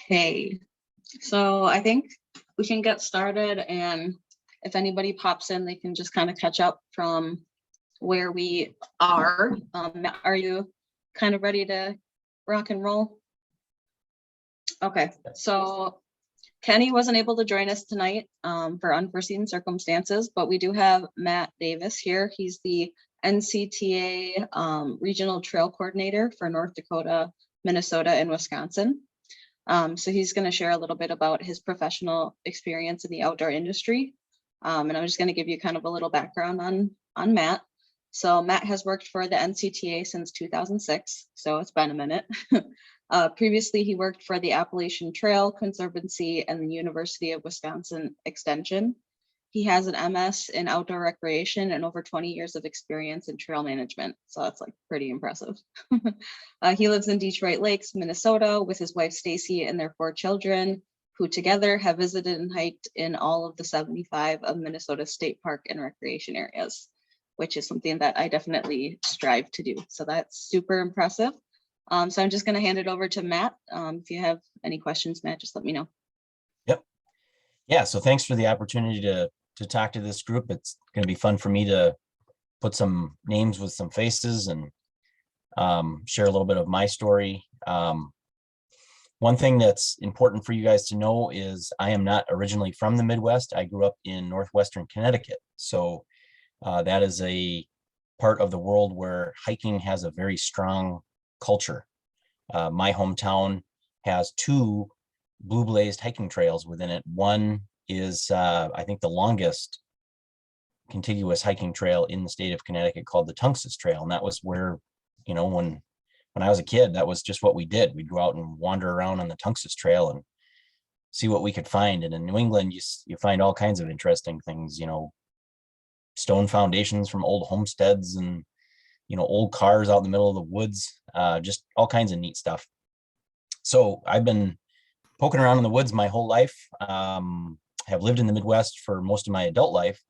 Okay, so I think we can get started, and if anybody pops in, they can just kind of catch up from where we are. Matt, are you kind of ready to rock and roll? Okay, so Kenny wasn't able to join us tonight for unforeseen circumstances, but we do have Matt Davis here. He's the NCTA Regional Trail Coordinator for North Dakota, Minnesota, and Wisconsin. So he's going to share a little bit about his professional experience in the outdoor industry. And I'm just going to give you kind of a little background on Matt. So Matt has worked for the NCTA since 2006, so it's been a minute. Previously, he worked for the Appalachian Trail Conservancy and the University of Wisconsin Extension. He has an MS in outdoor recreation and over 20 years of experience in trail management. So that's like pretty impressive. He lives in Detroit Lakes, Minnesota with his wife, Stacy, and their 4 children, who together have visited and hiked in all of the 75 of Minnesota state park and recreation areas, which is something that I definitely strive to do. So that's super impressive. So I'm just going to hand it over to Matt. If you have any questions, Matt, just let me know. Yep. Yeah. So thanks for the opportunity to talk to this group. It's going to be fun for me to put some names with some faces and share a little bit of my story. One thing that's important for you guys to know is I am not originally from the Midwest. I grew up in northwestern Connecticut. So that is a part of the world where hiking has a very strong culture. My hometown has 2 blue blazed hiking trails within it. One is I think the longest contiguous hiking trail in the state of Connecticut, called the Tungus Trail. And that was where, you know, when I was a kid, that was just what we did. We'd go out and wander around on the Tungus Trail and see what we could find. And in New England, you find all kinds of interesting things, you know, stone foundations from old homesteads and, you know, old cars out in the middle of the woods, just all kinds of neat stuff. So I've been poking around in the woods my whole life. Have lived in the Midwest for most of my adult life,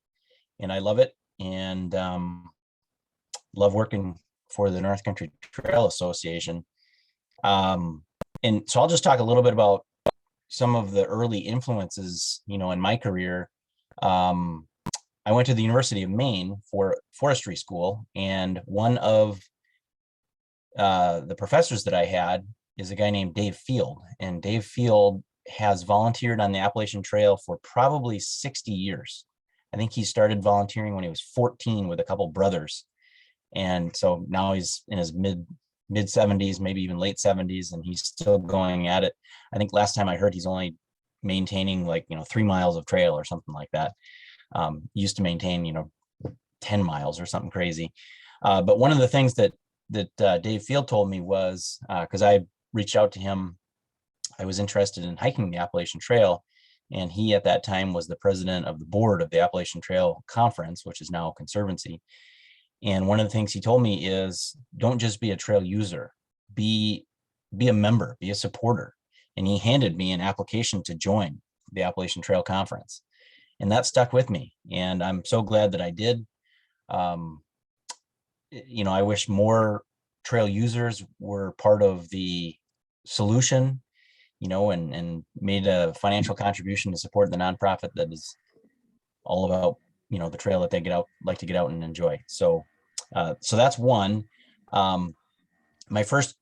and I love it, and love working for the North Country Trail Association. And so I'll just talk a little bit about some of the early influences, you know, in my career. I went to the University of Maine for forestry school, and one of the professors that I had is a guy named Dave Field, and Dave Field has volunteered on the Appalachian Trail for probably 60 years. I think he started volunteering when he was 14 with a couple brothers. And so now he's in his mid 70s, maybe even late 70s, and he's still going at it. I think last time I heard he's only maintaining 3 miles of trail or something like that. Used to maintain 10 miles or something crazy. But one of the things that Dave Field told me was, because I reached out to him, I was interested in hiking the Appalachian Trail, and he at that time was the president of the board of the Appalachian Trail Conference, which is now Conservancy. And one of the things he told me is, don't just be a trail user, be a member, be a supporter. And he handed me an application to join the Appalachian Trail Conference. And that stuck with me. And I'm so glad that I did. I wish more trail users were part of the solution, and made a financial contribution to support the nonprofit that is all about, the trail that they like to get out and enjoy. So that's one. My first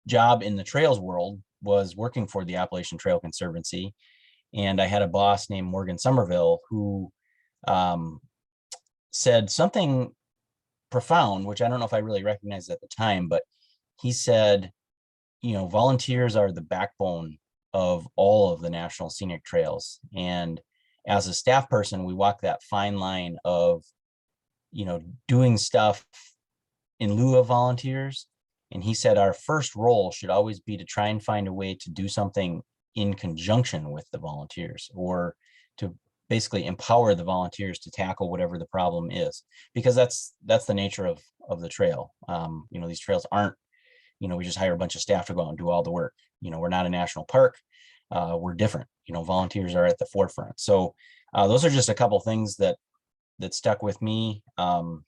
job in the trails world was working for the Appalachian Trail Conservancy. And I had a boss named Morgan Somerville who said something profound, which I don't know if I really recognized at the time, but he said, volunteers are the backbone of all of the national scenic trails. And as a staff person, we walk that fine line of, doing stuff in lieu of volunteers. And he said our first role should always be to try and find a way to do something in conjunction with the volunteers, or to basically empower the volunteers to tackle whatever the problem is, because that's the nature of the trail. These trails aren't, we just hire a bunch of staff to go out and do all the work. We're not a national park. We're different. Volunteers are at the forefront. So those are just a couple things that stuck with me. And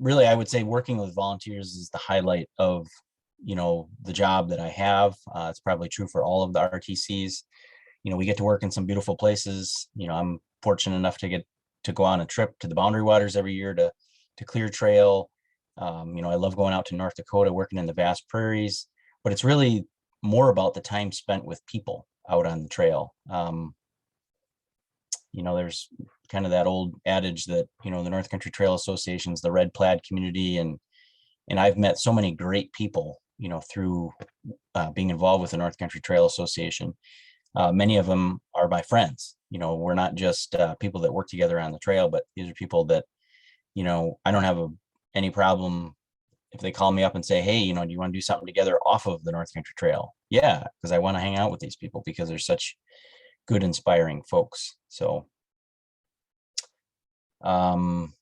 really, I would say working with volunteers is the highlight of the job that I have. It's probably true for all of the RTCs. We get to work in some beautiful places. I'm fortunate enough to go on a trip to the Boundary Waters every year to clear trail. I love going out to North Dakota, working in the vast prairies, but it's really more about the time spent with people out on the trail. There's kind of that old adage that, the North Country Trail Association's the red plaid community. And I've met so many great people, through being involved with the North Country Trail Association. Many of them are my friends. We're not just people that work together on the trail, but these are people that, I don't have any problem if they call me up and say, hey, do you want to do something together off of the North Country Trail? Yeah, because I want to hang out with these people because they're such good, inspiring folks. So one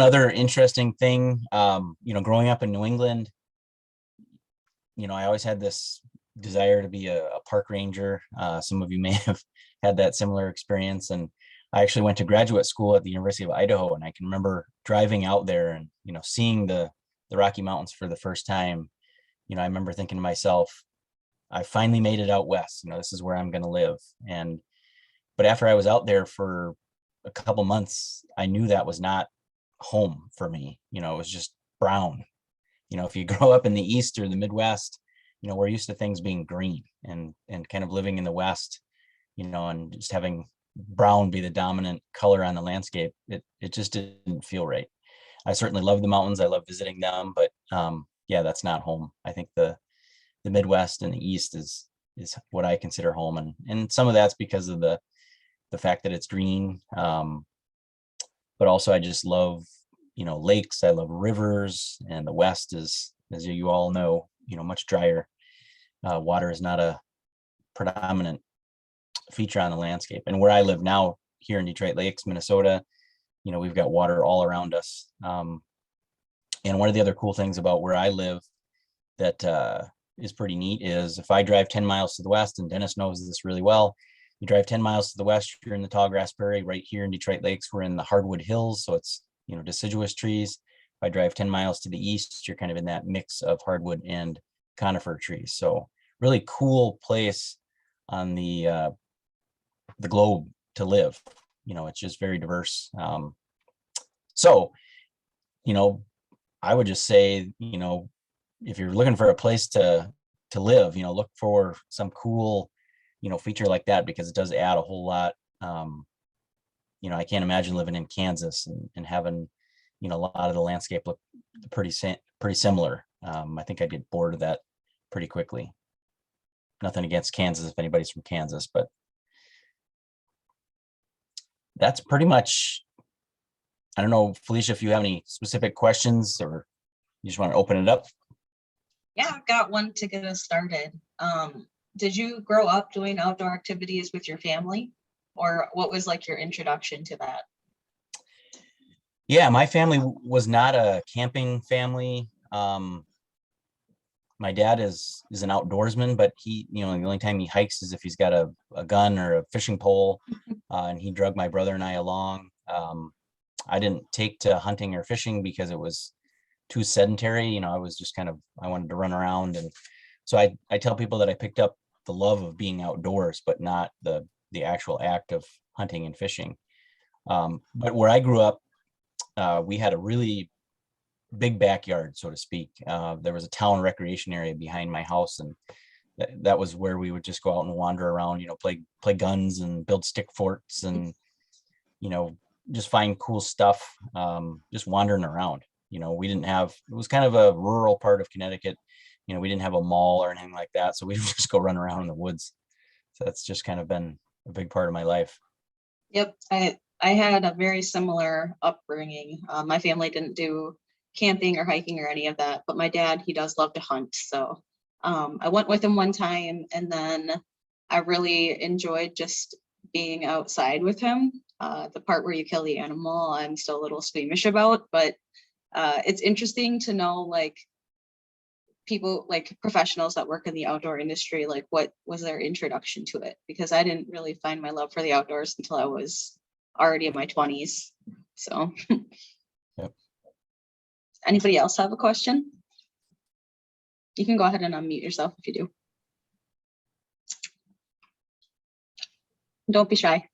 other interesting thing, growing up in New England, I always had this desire to be a park ranger. Some of you may have had that similar experience. And I actually went to graduate school at the University of Idaho, and I can remember driving out there and, seeing the Rocky Mountains for the first time. I remember thinking to myself, I finally made it out west. This is where I'm going to live. But after I was out there for a couple months, I knew that was not home for me. It was just brown. If you grow up in the East or the Midwest, we're used to things being green, and kind of living in the West, and just having brown be the dominant color on the landscape. It just didn't feel right. I certainly love the mountains. I love visiting them, but yeah, that's not home. I think the Midwest and the East is what I consider home. And some of that's because of the fact that it's green. But also I just love, lakes. I love rivers, and the West is, as you all know, much drier. Water is not a predominant feature on the landscape. And where I live now, here in Detroit Lakes, Minnesota, we've got water all around us. And one of the other cool things about where I live that is pretty neat is if I drive 10 miles to the west, and Dennis knows this really well, you drive 10 miles to the west, you're in the tall grass prairie. Right here in Detroit Lakes, we're in the hardwood hills, so it's deciduous trees. If I drive 10 miles to the east, you're kind of in that mix of hardwood and conifer trees. So really cool place on the globe to live. It's just very diverse. So I would just say, if you're looking for a place to live, look for some cool feature like that, because it does add a whole lot. I can't imagine living in Kansas and having a lot of the landscape look pretty similar. I think I'd get bored of that pretty quickly. Nothing against Kansas if anybody's from Kansas, but that's pretty much. I don't know, Felicia, if you have any specific questions or you just want to open it up. Yeah, I've got one to get us started. Did you grow up doing outdoor activities with your family, or what was like your introduction to that? Yeah, my family was not a camping family. My dad is an outdoorsman, but he, the only time he hikes is if he's got a gun or a fishing pole, and he drug my brother and I along. I didn't take to hunting or fishing because it was too sedentary. I was just I wanted to run around. And so I tell people that I picked up the love of being outdoors, but not the actual act of hunting and fishing. But where I grew up, we had a really big backyard, so to speak. There was a town recreation area behind my house, and that was where we would just go out and wander around, play guns and build stick forts and, just find cool stuff, just wandering around. We didn't have, it was kind of a rural part of Connecticut. We didn't have a mall or anything like that. So we would just go run around in the woods. So that's just kind of been a big part of my life. Yep. I had a very similar upbringing. My family didn't do camping or hiking or any of that, but my dad, he does love to hunt. So I went with him one time, and then I really enjoyed just being outside with him. The part where you kill the animal, I'm still a little squeamish about, but it's interesting to know, like, people, like professionals that work in the outdoor industry, like what was their introduction to it, because I didn't really find my love for the outdoors until I was already in my 20s. So yep. Anybody else have a question? You can go ahead and unmute yourself if you do. Don't be shy.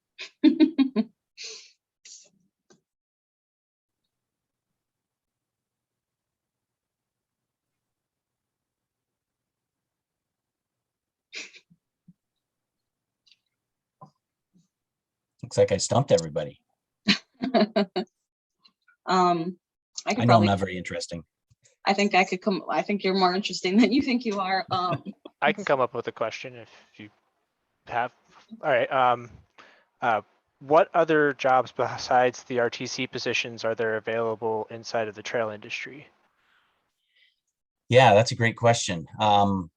Looks like I stumped everybody. I could I know I'm probably, not very interesting. I think I could come, I think you're more interesting than you think you are. I can come up with a question if you have. All right. What other jobs besides the RTC positions are there available inside of the trail industry? Yeah, that's a great question. I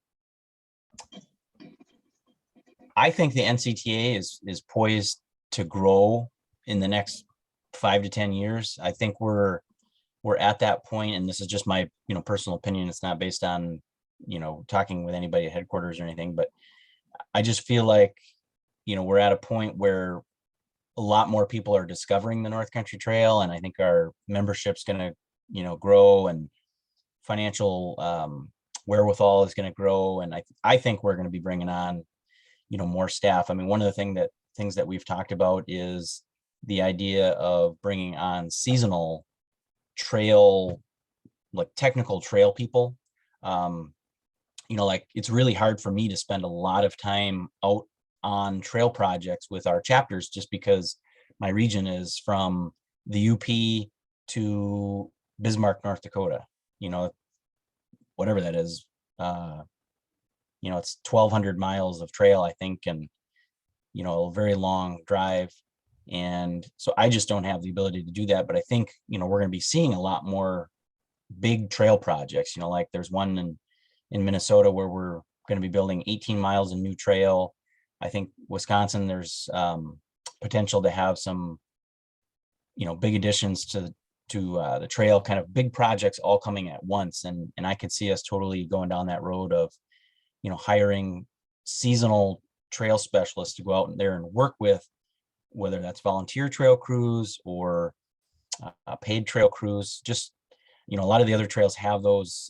think the NCTA is poised to grow in the next 5 to 10 years. I think we're at that point, and this is just my personal opinion. It's not based on talking with anybody at headquarters or anything, but I just feel like we're at a point where a lot more people are discovering the North Country Trail, and I think our membership's going to grow, and financial wherewithal is going to grow, and I think we're going to be bringing on more staff. I mean, one of the things that we've talked about is the idea of bringing on seasonal trail, like technical trail people. Like it's really hard for me to spend a lot of time out on trail projects with our chapters, just because my region is from the UP to Bismarck, North Dakota, whatever that is. It's 1,200 miles of trail, I think, and a very long drive. And so I just don't have the ability to do that. But I think we're going to be seeing a lot more big trail projects. Like there's one in Minnesota where we're going to be building 18 miles of new trail. I think Wisconsin, there's potential to have some big additions to the trail, kind of big projects all coming at once. And I could see us totally going down that road of hiring seasonal trail specialists to go out there and work with, whether that's volunteer trail crews or paid trail crews. Just a lot of the other trails have those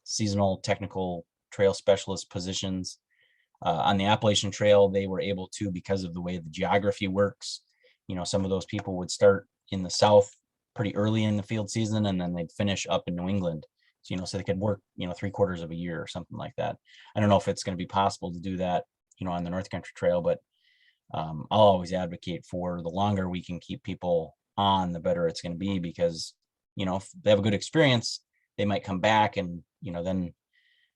seasonal technical trail specialist positions. On the Appalachian Trail, they were able to, because of the way the geography works, some of those people would start in the south pretty early in the field season, and then they'd finish up in New England. So they could work 3/4 of a year or something like that. I don't know if it's going to be possible to do that on the North Country Trail, but I'll always advocate for the longer we can keep people on, the better it's going to be, because if they have a good experience, they might come back, and then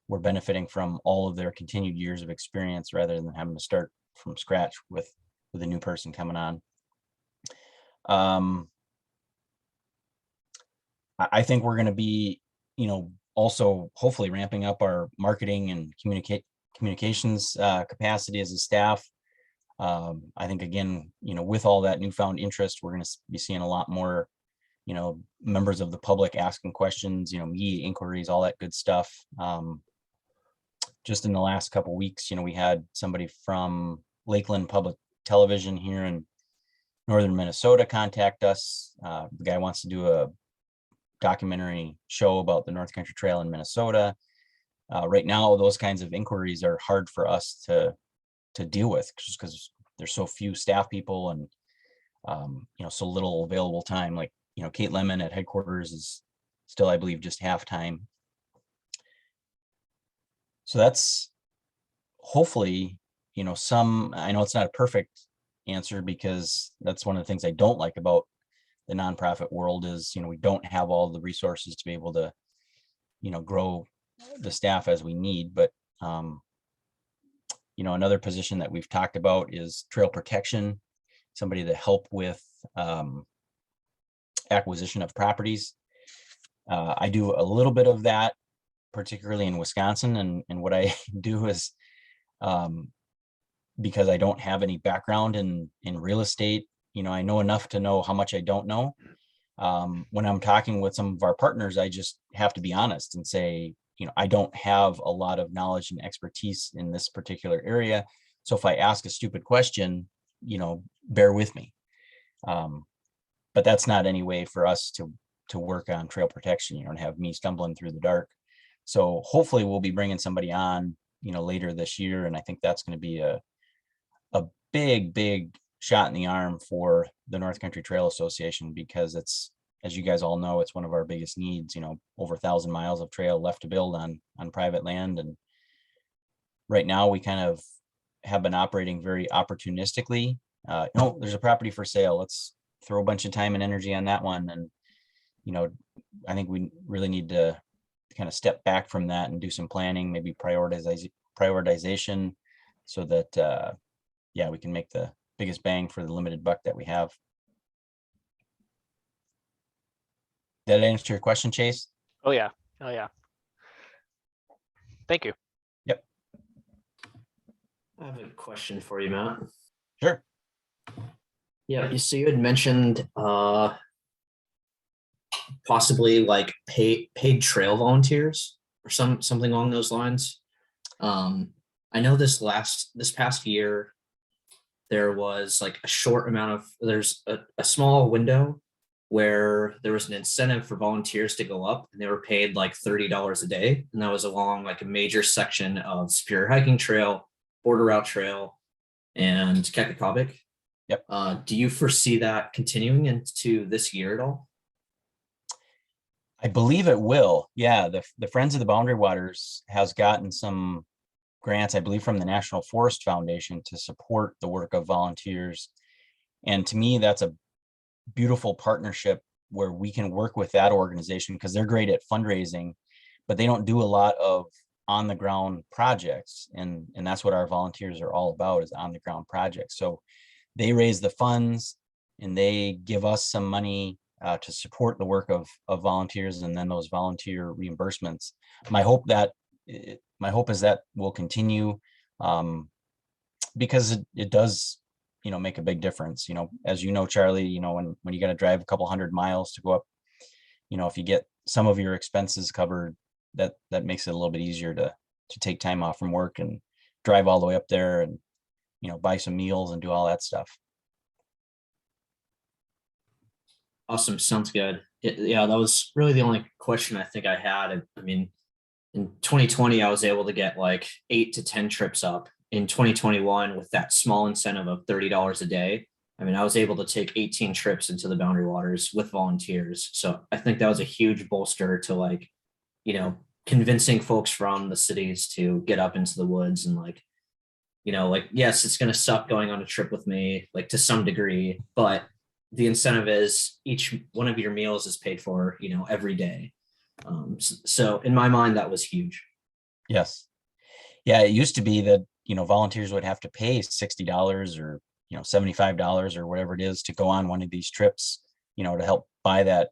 we're benefiting from all of their continued years of experience, rather than having to start from scratch with a new person coming on. I think we're going to be also hopefully ramping up our marketing and communications capacity as a staff. I think, again, with all that newfound interest, we're going to be seeing a lot more members of the public asking questions, media inquiries, all that good stuff. Just in the last couple of weeks, we had somebody from Lakeland Public Television here in northern Minnesota contact us. The guy wants to do a documentary show about the North Country Trail in Minnesota. Right now, those kinds of inquiries are hard for us to deal with, just because there's so few staff people and so little available time. Like Kate Lemon at headquarters is still, I believe, just half time. So that's hopefully some. I know it's not a perfect answer, because that's one of the things I don't like about the nonprofit world is we don't have all the resources to be able to grow the staff as we need. But another position that we've talked about is trail protection, somebody to help with acquisition of properties. I do a little bit of that, particularly in Wisconsin, and what I do is, because I don't have any background in real estate, I know enough to know how much I don't know. When I'm talking with some of our partners, I just have to be honest and say, I don't have a lot of knowledge and expertise in this particular area. So if I ask a stupid question, bear with me. But that's not any way for us to work on trail protection, and have me stumbling through the dark. So hopefully we'll be bringing somebody on, later this year. And I think that's going to be a big shot in the arm for the North Country Trail Association, because it's, as you guys all know, it's one of our biggest needs, over 1,000 miles of trail left to build on private land. And right now we kind of have been operating very opportunistically. There's a property for sale. Let's throw a bunch of time and energy on that one. And, I think we really need to kind of step back from that and do some planning, maybe prioritization, so that, we can make the biggest bang for the limited buck that we have. Did that answer your question, Chase? Oh, yeah. Thank you. Yep. I have a question for you, Matt. Sure. Yeah, so you had mentioned possibly like paid trail volunteers or something along those lines. I know this past year there was like there's a small window where there was an incentive for volunteers to go up, and they were paid like $30 a day, and that was along like a major section of Superior Hiking Trail, Border Route Trail, and Kekakobik. Yep. Do you foresee that continuing into this year at all? I believe it will. Yeah, the Friends of the Boundary Waters has gotten some grants, I believe, from the National Forest Foundation to support the work of volunteers. And to me, that's a beautiful partnership where we can work with that organization, because they're great at fundraising, but they don't do a lot of on the ground projects. And that's what our volunteers are all about, is on the ground projects. So they raise the funds and they give us some money to support the work of volunteers, and then those volunteer reimbursements. My hope is that will continue, because it does, make a big difference. As you know, Charlie, when you got to drive a couple 100 miles to go up, if you get some of your expenses covered, that makes it a little bit easier to take time off from work and drive all the way up there and, buy some meals and do all that stuff. Awesome. Sounds good. Yeah, that was really the only question I think I had. I mean, in 2020, I was able to get like 8 to 10 trips up. In 2021, with that small incentive of $30 a day, I mean, I was able to take 18 trips into the Boundary Waters with volunteers. So I think that was a huge bolster to convincing folks from the cities to get up into the woods and yes, it's going to suck going on a trip with me, to some degree, but the incentive is each one of your meals is paid for, every day. So in my mind, that was huge. Yes. Yeah, it used to be that, volunteers would have to pay $60 or, $75 or whatever it is to go on one of these trips, to help buy that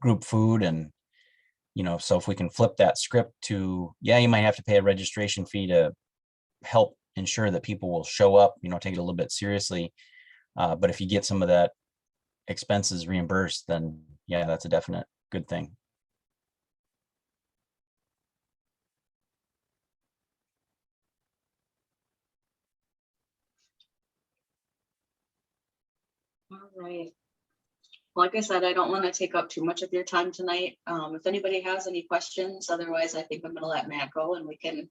group food. And, so if we can flip that script to, you might have to pay a registration fee to help ensure that people will show up, take it a little bit seriously. But if you get some of that expenses reimbursed, then that's a definite good thing. All right. Like I said, I don't want to take up too much of your time tonight. If anybody has any questions, otherwise I think I'm going to let Matt go and we can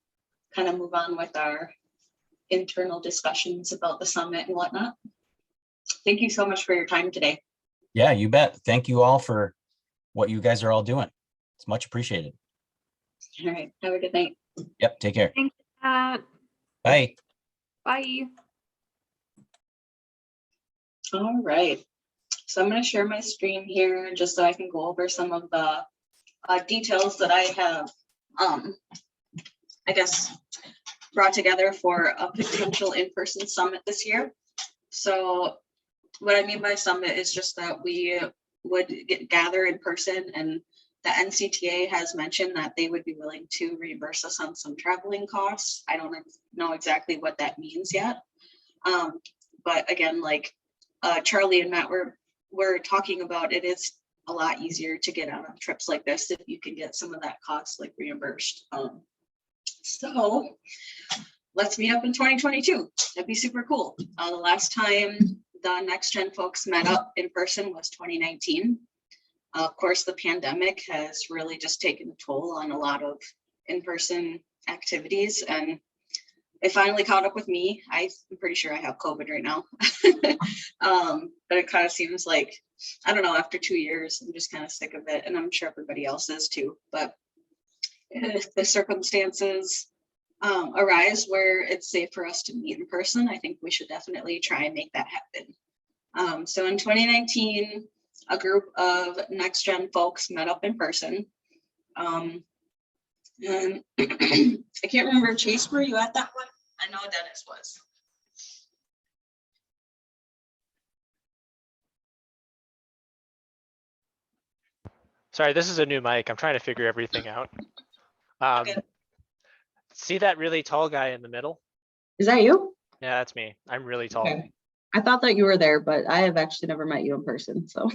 kind of move on with our internal discussions about the summit and whatnot. Thank you so much for your time today. Yeah, you bet. Thank you all for what you guys are all doing. It's much appreciated. All right. Have a good night. Yep. Take care. Thanks, Matt. Bye. Bye. All right. So I'm going to share my screen here just so I can go over some of the details that I have, brought together for a potential in-person summit this year. So what I mean by summit is just that we would gather in person, and the NCTA has mentioned that they would be willing to reimburse us on some traveling costs. I don't know exactly what that means yet. But again, Charlie and Matt were talking about, it is a lot easier to get out on trips like this if you can get some of that cost reimbursed. So let's meet up in 2022. That'd be super cool. The last time the Next Gen folks met up in person was 2019. Of course, the pandemic has really just taken a toll on a lot of in-person activities, and it finally caught up with me. I'm pretty sure I have COVID right now. But it kind of seems like, I don't know, after 2 years, I'm just kind of sick of it, and I'm sure everybody else is too. But if the circumstances arise where it's safe for us to meet in person, I think we should definitely try and make that happen. So in 2019, a group of next gen folks met up in person. And I can't remember, Chase, were you at that one? I know Dennis was. Sorry, this is a new mic. I'm trying to figure everything out. Okay. See that really tall guy in the middle? Is that you? Yeah, that's me. I'm really tall. Okay. I thought that you were there, but I have actually never met you in person, so.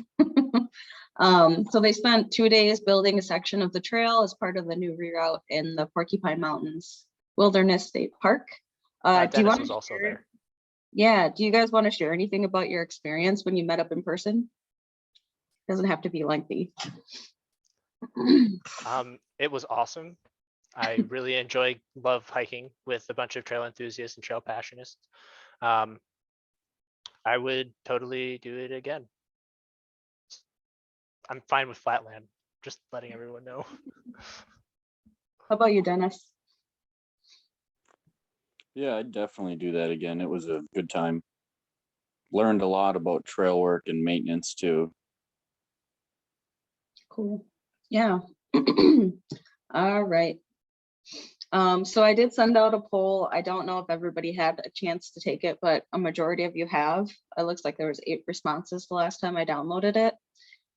So they spent 2 days building a section of the trail as part of the new reroute in the Porcupine Mountains Wilderness State Park. Do you Dennis want was to also share? there. Yeah, do you guys want to share anything about your experience when you met up in person? Doesn't have to be lengthy. It was awesome. I really love hiking with a bunch of trail enthusiasts and trail passionists. I would totally do it again. I'm fine with flatland, just letting everyone know. How about you, Dennis? Yeah, I'd definitely do that again. It was a good time. Learned a lot about trail work and maintenance too. Cool. Yeah. All right. So I did send out a poll. I don't know if everybody had a chance to take it, but a majority of you have. It looks like there was 8 responses the last time I downloaded it.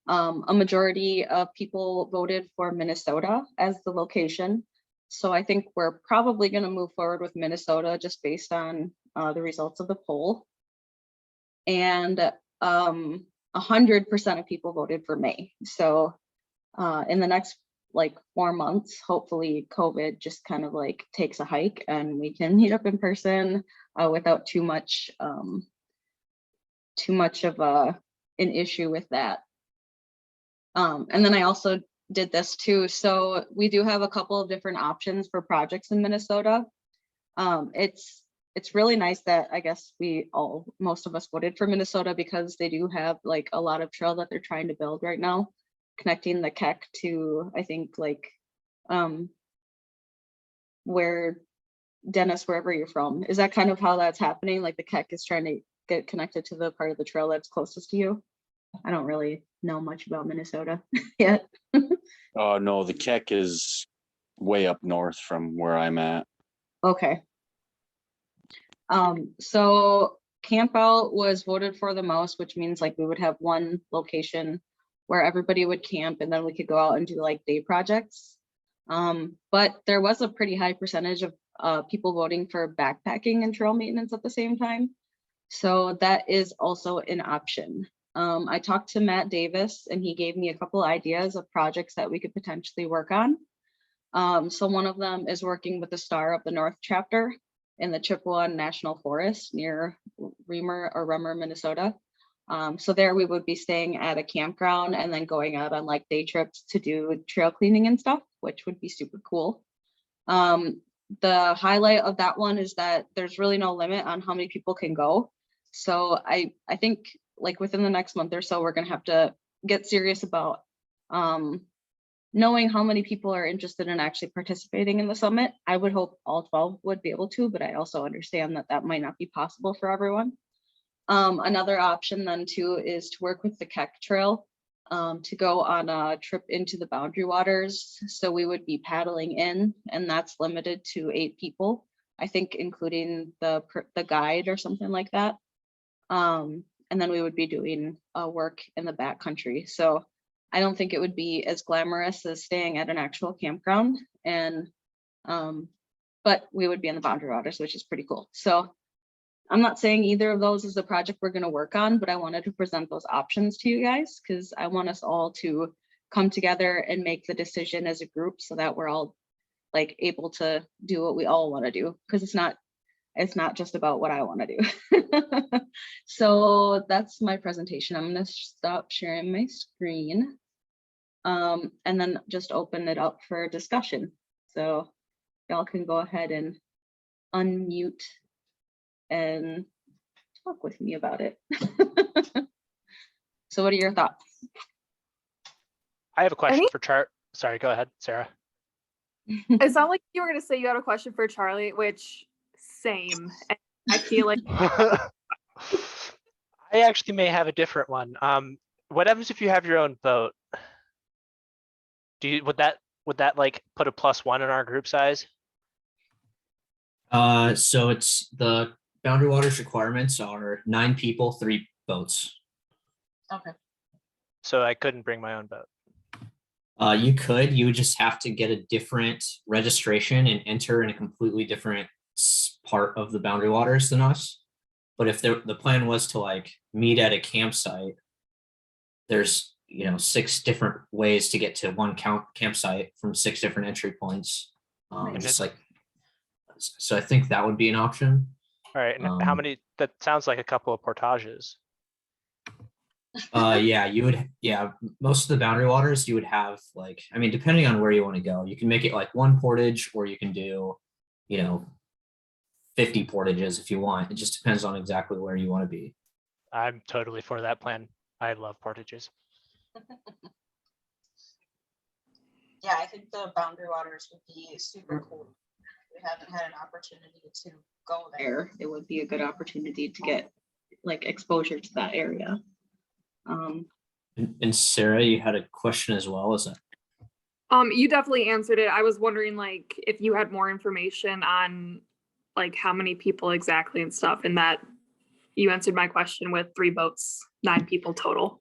A majority of people voted for Minnesota as the location. So I think we're probably going to move forward with Minnesota just based on the results of the poll. And 100% of people voted for May. So in the next like 4 months, hopefully COVID just kind of like takes a hike and we can meet up in person without too much of an issue with that. And then I also did this too. So we do have a couple of different options for projects in Minnesota. It's really nice that I guess most of us voted for Minnesota because they do have like a lot of trail that they're trying to build right now, connecting the Keck to, I think, like where Dennis, wherever you're from, is that kind of how that's happening? Like the Keck is trying to get connected to the part of the trail that's closest to you? I don't really know much about Minnesota yet. Oh no, the Keck is way up north from where I'm at. Okay. So camp out was voted for the most, which means like we would have one location where everybody would camp and then we could go out and do like day projects. But there was a pretty high percentage of people voting for backpacking and trail maintenance at the same time. So that is also an option. I talked to Matt Davis and he gave me a couple ideas of projects that we could potentially work on. So one of them is working with the Star of the North chapter in the Chippewa National Forest near Rummer, Minnesota. So there we would be staying at a campground and then going out on like day trips to do trail cleaning and stuff, which would be super cool. The highlight of that one is that there's really no limit on how many people can go. So I think like within the next month or so, we're gonna have to get serious about knowing how many people are interested in actually participating in the summit. I would hope all 12 would be able to, but I also understand that that might not be possible for everyone. Another option then too is to work with the Keck Trail to go on a trip into the Boundary Waters. So we would be paddling in, and that's limited to 8 people, I think, including the guide or something like that. And then we would be doing work in the backcountry. So I don't think it would be as glamorous as staying at an actual campground, and but we would be in the Boundary Waters, which is pretty cool. So I'm not saying either of those is the project we're going to work on, but I wanted to present those options to you guys because I want us all to come together and make the decision as a group so that we're all like able to do what we all want to do, because it's not just about what I want to do. So that's my presentation. I'm going to stop sharing my screen. and then just open it up for discussion. So y'all can go ahead and unmute and talk with me about it. So what are your thoughts? I have a question Any- for Chart. Sorry, go ahead, Sarah. It sounded like you were gonna say you had a question for Charlie, which same. And I feel like I actually may have a different one. What happens if you have your own boat? Would that like put a +1 in our group size? So it's the boundary waters requirements are 9 people, 3 boats. Okay. So I couldn't bring my own boat. You would just have to get a different registration and enter in a completely different part of the boundary waters than us. But if the plan was to like meet at a campsite, there's 6 different ways to get to one campsite from 6 different entry points. Nice. Just like, so I think that would be an option. All right, and how Um, many? That sounds like a couple of portages. Most of the boundary waters you would have like, I mean, depending on where you want to go, you can make it like 1 portage, or you can do 50 portages if you want. It just depends on exactly where you want to be. I'm totally for that plan. I love portages. Yeah, I think the boundary waters would be super cool. We haven't had an opportunity to go there. It would be a good opportunity to get like exposure to that area. And Sarah, you had a question as well, is that? you definitely answered it. I was wondering like if you had more information on like how many people exactly and stuff, and that you answered my question with 3 boats, 9 people total.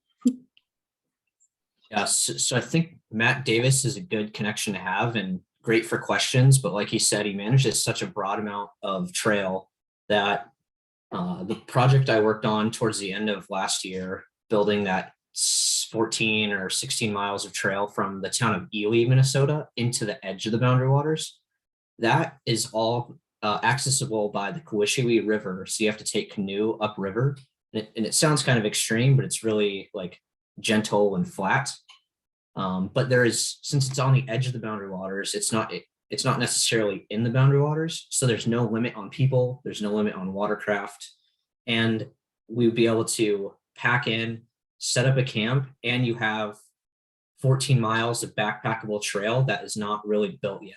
Yeah, so I think Matt Davis is a good connection to have and great for questions, but like he said, he manages such a broad amount of trail that the project I worked on towards the end of last year, building that 14 or 16 miles of trail from the town of Ely, Minnesota into the edge of the boundary waters, that is all accessible by the Cowishiwi River. So you have to take canoe upriver. And it sounds kind of extreme, but it's really like gentle and flat. But there is, since it's on the edge of the boundary waters, it's not necessarily in the boundary waters. So there's no limit on people, there's no limit on watercraft. And we would be able to pack in, set up a camp, and you have 14 miles of backpackable trail that is not really built yet.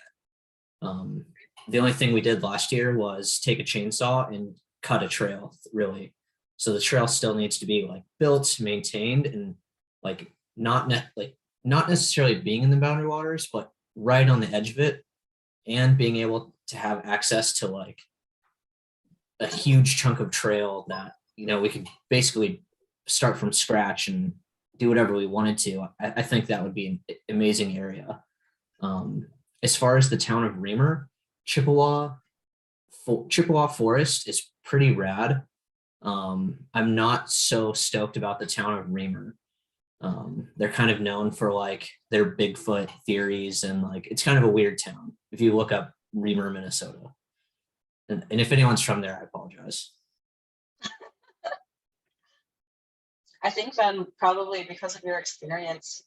The only thing we did last year was take a chainsaw and cut a trail, really. So the trail still needs to be like built, maintained, and like not necessarily being in the boundary waters, but right on the edge of it, and being able to have access to like a huge chunk of trail that we could basically start from scratch and do whatever we wanted to. I think that would be an amazing area. As far as the town of Reamer, Chippewa Forest is pretty rad. I'm not so stoked about the town of Reamer. They're kind of known for like their Bigfoot theories, and like it's kind of a weird town if you look up Reamer, Minnesota. And if anyone's from there, I apologize. I think then probably because of your experience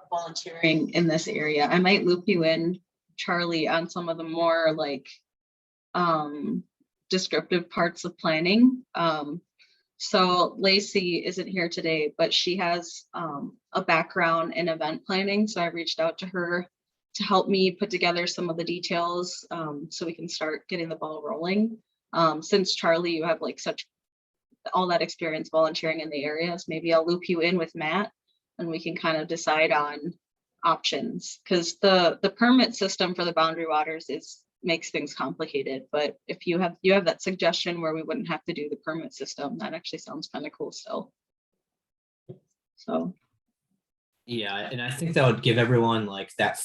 volunteering in this area, I might loop you in, Charlie, on some of the more like descriptive parts of planning. So Lacey isn't here today, but she has a background in event planning. So I reached out to her to help me put together some of the details so we can start getting the ball rolling. Since Charlie, you have like such all that experience volunteering in the areas, maybe I'll loop you in with Matt and we can kind of decide on options, because the permit system for the boundary waters makes things complicated. But if you have that suggestion where we wouldn't have to do the permit system, that actually sounds kind of cool still. So yeah, and I think that would give everyone like that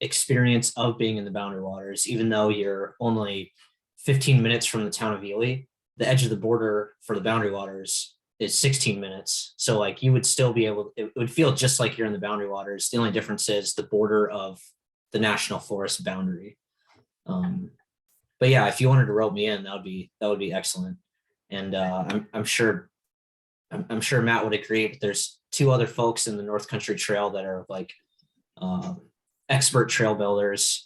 experience of being in the boundary waters, even though you're only 15 minutes from the town of Ely. The edge of the border for the boundary waters is 16 minutes. So like you would still be able, it would feel just like you're in the boundary waters. The only difference is the border of the national forest boundary. But yeah, if you wanted to rope me in, that would be excellent. And I'm sure Matt would agree, but there's 2 other folks in the North Country Trail that are like expert trail builders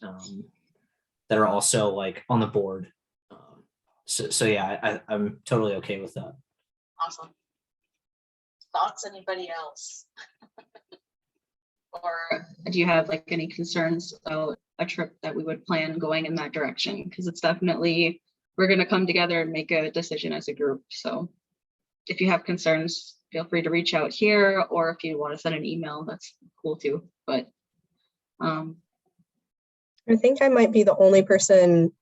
that are also like on the board. So yeah, I'm totally okay with that. Awesome. Thoughts, anybody else? Or do you have like any concerns about a trip that we would plan going in that direction? Because it's definitely, we're going to come together and make a decision as a group. So if you have concerns, feel free to reach out here, or if you want to send an email, that's cool too. But I think I might be the only person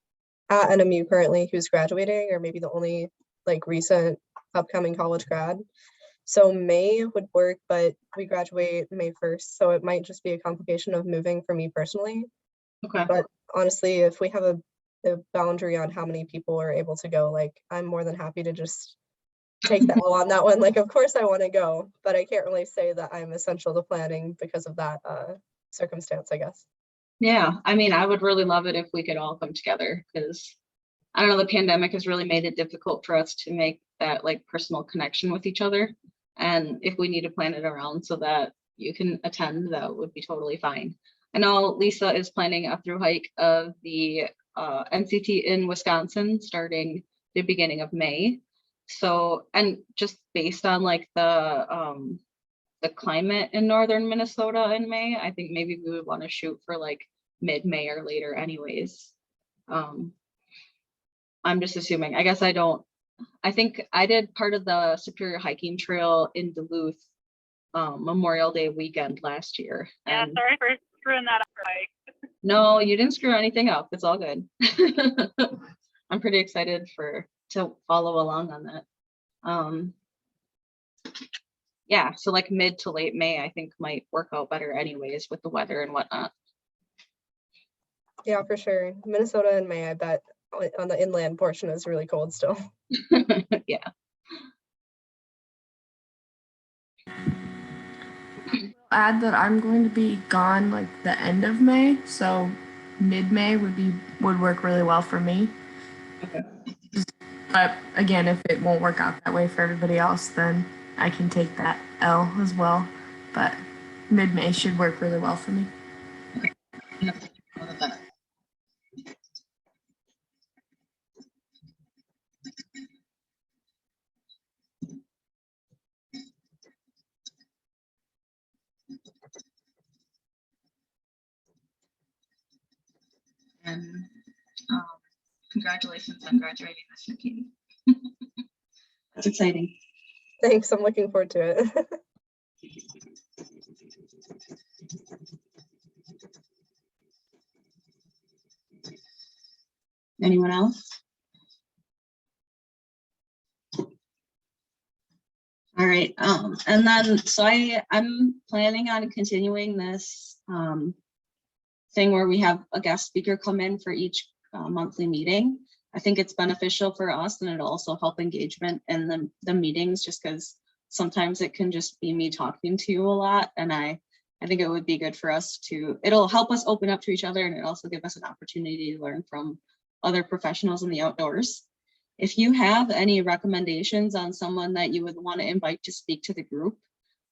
at NMU currently who's graduating, or maybe the only like recent upcoming college grad. So May would work, but we graduate May 1st. So it might just be a complication of moving for me personally. okay. But honestly, if we have a boundary on how many people are able to go, like I'm more than happy to just take the L on that one. Like, of course I want to go, but I can't really say that I'm essential to planning because of that circumstance, I guess. Yeah, I mean, I would really love it if we could all come together, because I don't know, the pandemic has really made it difficult for us to make that like personal connection with each other. And if we need to plan it around so that you can attend, that would be totally fine. I know Lisa is planning a through hike of the NCT in Wisconsin starting the beginning of May. So, and just based on like the climate in northern Minnesota in May, I think maybe we would want to shoot for like mid-May or later anyways. I'm just assuming. I guess I think I did part of the Superior Hiking Trail in Duluth Memorial Day weekend last year. Yeah, and sorry for screwing that up. Right? no, you didn't screw anything up. It's all good. I'm pretty excited to follow along on that. Yeah, so like mid to late May, I think might work out better anyways with the weather and whatnot. Yeah, for sure. Minnesota in May, I bet on the inland portion is really cold still. Yeah. Add that I'm going to be gone like the end of May, so mid-May would work really well for me. Okay. But again, if it won't work out that way for everybody else, then I can take that L as well. But mid-May should work really well for me. And congratulations on graduating this year, Katie. That's exciting. Thanks, I'm looking forward to it. Anyone else? All right, and then so I'm planning on continuing this thing where we have a guest speaker come in for each monthly meeting. I think it's beneficial for us, and it'll also help engagement in the meetings, just because sometimes it can just be me talking to you a lot, and I think it would be good for us it'll help us open up to each other, and it also give us an opportunity to learn from other professionals in the outdoors. If you have any recommendations on someone that you would want to invite to speak to the group,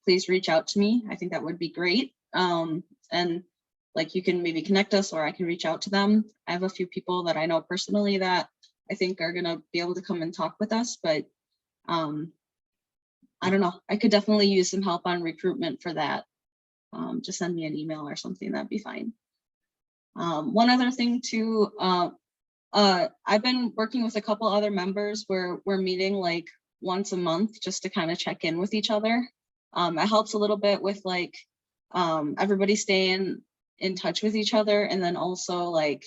please reach out to me. I think that would be great. And like you can maybe connect us, or I can reach out to them. I have a few people that I know personally that I think are gonna be able to come and talk with us, but I don't know. I could definitely use some help on recruitment for that. Just send me an email or something, that'd be fine. One other thing too, I've been working with a couple other members where we're meeting like once a month just to kind of check in with each other. It helps a little bit with like everybody staying in touch with each other, and then also like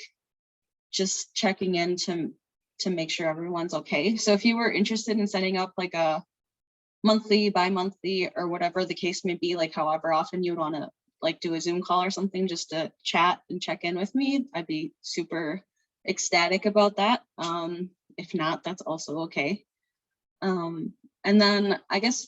just checking in to make sure everyone's okay. So if you were interested in setting up like a monthly, bi-monthly, or whatever the case may be, like however often you would want to like do a Zoom call or something just to chat and check in with me, I'd be super ecstatic about that. If not, that's also okay. And then I guess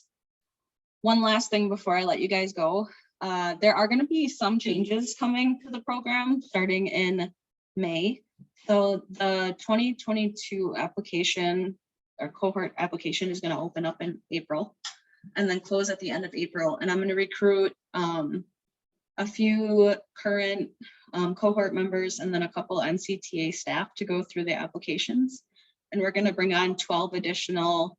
one last thing before I let you guys go, there are going to be some changes coming to the program starting in May. So the 2022 application or cohort application is going to open up in April and then close at the end of April. And I'm going to recruit a few current cohort members and then a couple NCTA staff to go through the applications. And we're going to bring on 12 additional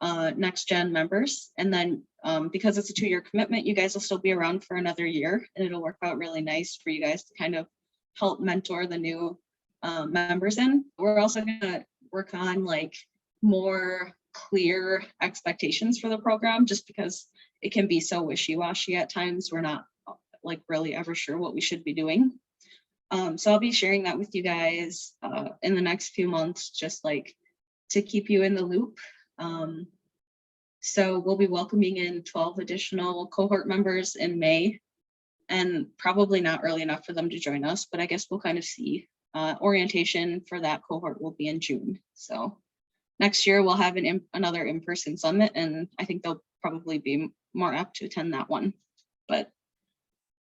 next gen members. And then because it's a 2-year commitment, you guys will still be around for another year, and it'll work out really nice for you guys to kind of help mentor the new members in. We're also going to work on like more clear expectations for the program, just because it can be so wishy-washy at times. We're not like really ever sure what we should be doing. So I'll be sharing that with you guys in the next few months, just like to keep you in the loop. So we'll be welcoming in 12 additional cohort members in May, and probably not early enough for them to join us, but I guess we'll kind of see. Orientation for that cohort will be in June. So next year we'll have another in-person summit, and I think they'll probably be more apt to attend that one. But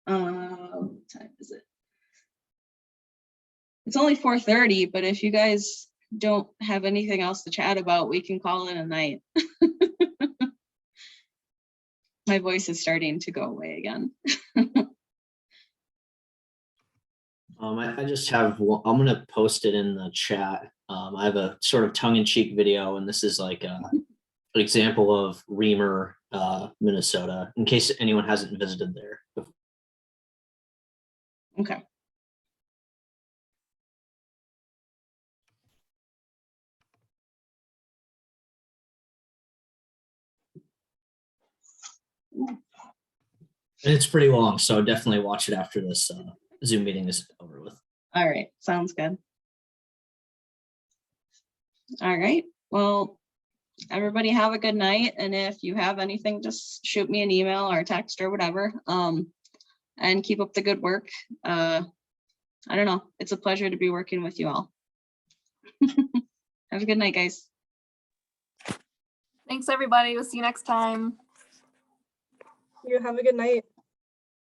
what time is it? It's only 4:30, but if you guys don't have anything else to chat about, we can call it a night. My voice is starting to go away again. I just have one, I'm gonna post it in the chat. I have a sort of tongue-in-cheek video, and this is like an example of Reamer, Minnesota, in case anyone hasn't visited there before. Okay. And it's pretty long, so definitely watch it after this Zoom meeting is over with. All right, sounds good. All right, well, everybody have a good night. And if you have anything, just shoot me an email or text or whatever. And keep up the good work. I don't know, it's a pleasure to be working with you all. Have a good night, guys. Thanks, everybody. We'll see you next time. You have a good night.